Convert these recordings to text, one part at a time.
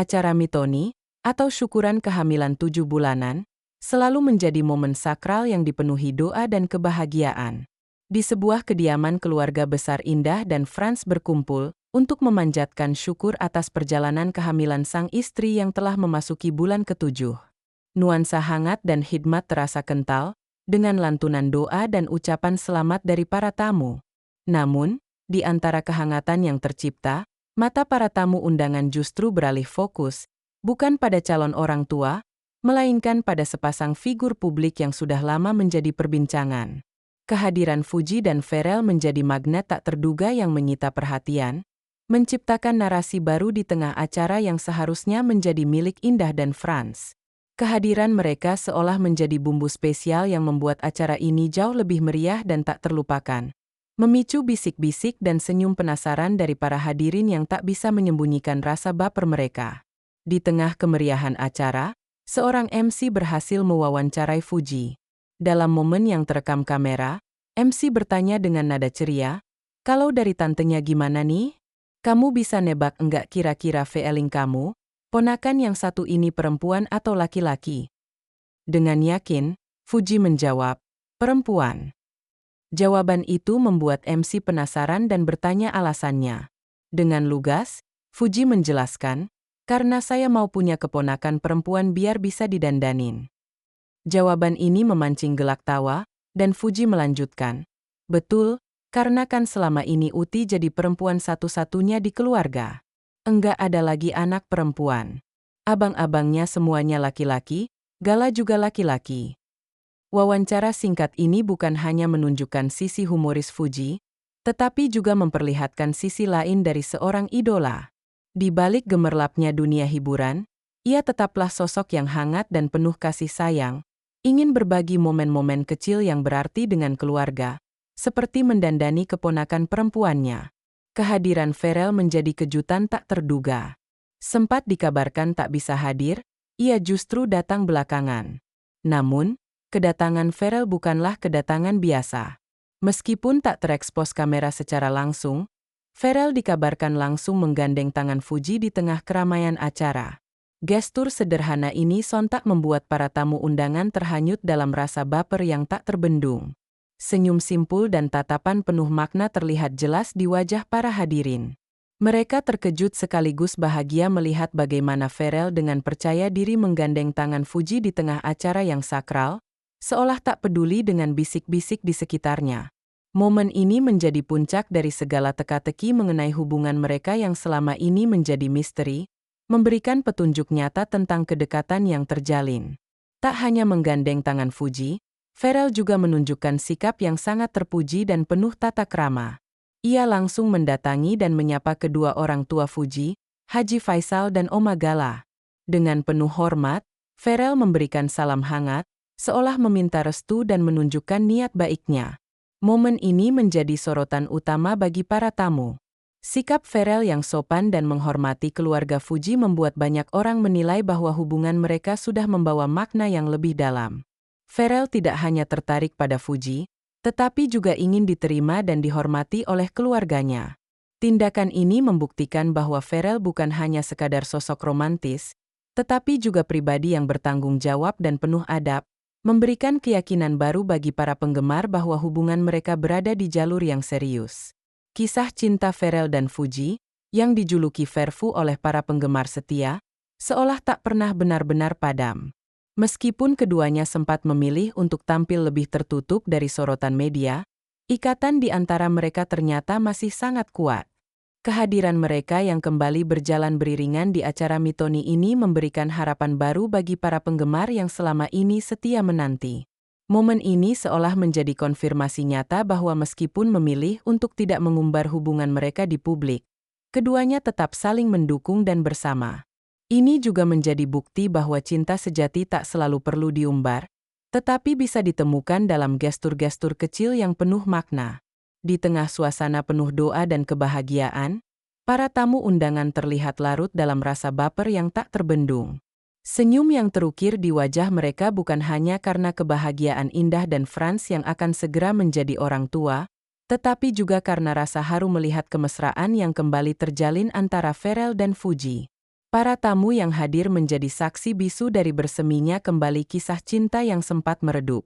Acara Mitoni, atau syukuran kehamilan 7 bulanan, selalu menjadi momen sakral yang dipenuhi doa dan kebahagiaan. Di sebuah kediaman keluarga besar Indah dan Franz berkumpul untuk memanjatkan syukur atas perjalanan kehamilan sang istri yang telah memasuki bulan ke-7. Nuansa hangat dan hikmat terasa kental, dengan lantunan doa dan ucapan selamat dari para tamu. Namun, di antara kehangatan yang tercipta, mata para tamu undangan justru beralih fokus, bukan pada calon orang tua, melainkan pada sepasang figur publik yang sudah lama menjadi perbincangan. Kehadiran Fuji dan Pharrell menjadi magnet tak terduga yang menyita perhatian, menciptakan narasi baru di tengah acara yang seharusnya menjadi milik Indah dan Franz. Kehadiran mereka seolah menjadi bumbu spesial yang membuat acara ini jauh lebih meriah dan tak terlupakan, memicu bisik-bisik dan senyum penasaran dari para hadirin yang tak bisa menyembunyikan rasa baper mereka. Di tengah kemeriahan acara, seorang MC berhasil mewawancarai Fuji. Dalam momen yang terekam kamera, MC bertanya dengan nada ceria, "Kalau dari tantenya gimana nih? Kamu bisa nebak enggak kira-kira feeling kamu? Ponakan yang satu ini perempuan atau laki-laki?" Dengan yakin, Fuji menjawab, "Perempuan." Jawaban itu membuat MC penasaran dan bertanya alasannya. Dengan lugas, Fuji menjelaskan, "Karena saya mau punya keponakan perempuan biar bisa didandanin." Jawaban ini memancing gelak tawa, dan Fuji melanjutkan, "Betul, karena kan selama ini Uti jadi perempuan satu-satunya di keluarga. Enggak ada lagi anak perempuan. Abang-abangnya semuanya laki-laki, Gala juga laki-laki." Wawancara singkat ini bukan hanya menunjukkan sisi humoris Fuji, tetapi juga memperlihatkan sisi lain dari seorang idola. Di balik gemerlapnya dunia hiburan, ia tetaplah sosok yang hangat dan penuh kasih sayang, ingin berbagi momen-momen kecil yang berarti dengan keluarga, seperti mendandani keponakan perempuannya. Kehadiran Pharrell menjadi kejutan tak terduga. Sempat dikabarkan tak bisa hadir, ia justru datang belakangan. Namun, kedatangan Pharrell bukanlah kedatangan biasa. Meskipun tak terekspos kamera secara langsung, Pharrell dikabarkan langsung menggandeng tangan Fuji di tengah keramaian acara. Gestur sederhana ini sontak membuat para tamu undangan terhanyut dalam rasa baper yang tak terbendung. Senyum simpul dan tatapan penuh makna terlihat jelas di wajah para hadirin. Mereka terkejut sekaligus bahagia melihat bagaimana Pharrell dengan percaya diri menggandeng tangan Fuji di tengah acara yang sakral, seolah tak peduli dengan bisik-bisik di sekitarnya. Momen ini menjadi puncak dari segala teka-teki mengenai hubungan mereka yang selama ini menjadi misteri, memberikan petunjuk nyata tentang kedekatan yang terjalin. Tak hanya menggandeng tangan Fuji, Pharrell juga menunjukkan sikap yang sangat terpuji dan penuh tata krama. Ia langsung mendatangi dan menyapa kedua orang tua Fuji, Haji Faisal dan Oma Gala. Dengan penuh hormat, Pharrell memberikan salam hangat, seolah meminta restu dan menunjukkan niat baiknya. Momen ini menjadi sorotan utama bagi para tamu. Sikap Pharrell yang sopan dan menghormati keluarga Fuji membuat banyak orang menilai bahwa hubungan mereka sudah membawa makna yang lebih dalam. Pharrell tidak hanya tertarik pada Fuji, tetapi juga ingin diterima dan dihormati oleh keluarganya. Tindakan ini membuktikan bahwa Pharrell bukan hanya sekadar sosok romantis, tetapi juga pribadi yang bertanggung jawab dan penuh adab, memberikan keyakinan baru bagi para penggemar bahwa hubungan mereka berada di jalur yang serius. Kisah cinta Pharrell dan Fuji, yang dijuluki Verfu oleh para penggemar setia, seolah tak pernah benar-benar padam. Meskipun keduanya sempat memilih untuk tampil lebih tertutup dari sorotan media, ikatan di antara mereka ternyata masih sangat kuat. Kehadiran mereka yang kembali berjalan beriringan di acara Mitoni ini memberikan harapan baru bagi para penggemar yang selama ini setia menanti. Momen ini seolah menjadi konfirmasi nyata bahwa meskipun memilih untuk tidak mengumbar hubungan mereka di publik, keduanya tetap saling mendukung dan bersama. Ini juga menjadi bukti bahwa cinta sejati tak selalu perlu diumbar, tetapi bisa ditemukan dalam gestur-gestur kecil yang penuh makna. Di tengah suasana penuh doa dan kebahagiaan, para tamu undangan terlihat larut dalam rasa baper yang tak terbendung. Senyum yang terukir di wajah mereka bukan hanya karena kebahagiaan Indah dan Franz yang akan segera menjadi orang tua, tetapi juga karena rasa haru melihat kemesraan yang kembali terjalin antara Pharrell dan Fuji. Para tamu yang hadir menjadi saksi bisu dari berseminya kembali kisah cinta yang sempat meredup.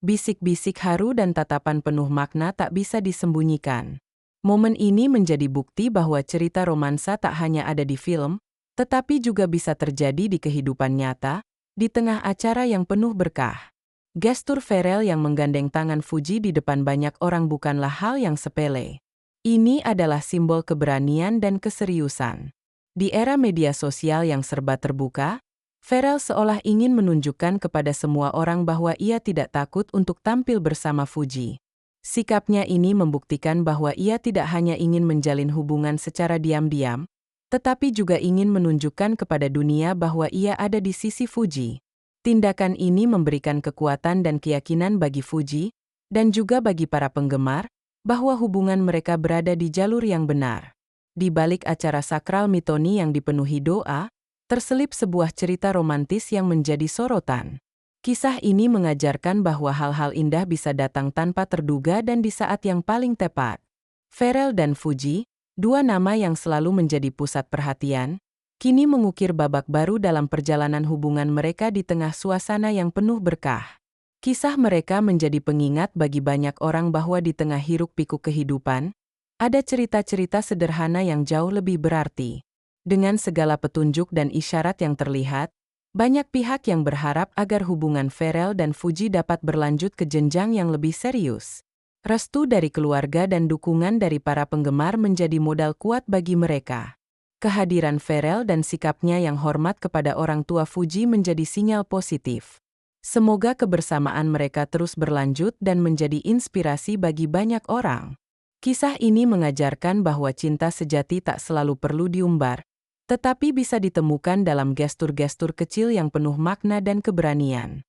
Bisik-bisik haru dan tatapan penuh makna tak bisa disembunyikan. Momen ini menjadi bukti bahwa cerita romansa tak hanya ada di film, tetapi juga bisa terjadi di kehidupan nyata, di tengah acara yang penuh berkah. Gestur Pharrell yang menggandeng tangan Fuji di depan banyak orang bukanlah hal yang sepele. Ini adalah simbol keberanian dan keseriusan. Di era media sosial yang serba terbuka, Pharrell seolah ingin menunjukkan kepada semua orang bahwa ia tidak takut untuk tampil bersama Fuji. Sikapnya ini membuktikan bahwa ia tidak hanya ingin menjalin hubungan secara diam-diam, tetapi juga ingin menunjukkan kepada dunia bahwa ia ada di sisi Fuji. Tindakan ini memberikan kekuatan dan keyakinan bagi Fuji, dan juga bagi para penggemar, bahwa hubungan mereka berada di jalur yang benar. Di balik acara sakral Mitoni yang dipenuhi doa, terselip sebuah cerita romantis yang menjadi sorotan. Kisah ini mengajarkan bahwa hal-hal indah bisa datang tanpa terduga dan di saat yang paling tepat. Pharrell dan Fuji, dua nama yang selalu menjadi pusat perhatian, kini mengukir babak baru dalam perjalanan hubungan mereka di tengah suasana yang penuh berkah. Kisah mereka menjadi pengingat bagi banyak orang bahwa di tengah hiruk-pikuk kehidupan, ada cerita-cerita sederhana yang jauh lebih berarti. Dengan segala petunjuk dan isyarat yang terlihat, banyak pihak yang berharap agar hubungan Pharrell dan Fuji dapat berlanjut ke jenjang yang lebih serius. Restu dari keluarga dan dukungan dari para penggemar menjadi modal kuat bagi mereka. Kehadiran Pharrell dan sikapnya yang hormat kepada orang tua Fuji menjadi sinyal positif. Semoga kebersamaan mereka terus berlanjut dan menjadi inspirasi bagi banyak orang. Kisah ini mengajarkan bahwa cinta sejati tak selalu perlu diumbar, tetapi bisa ditemukan dalam gestur-gestur kecil yang penuh makna dan keberanian.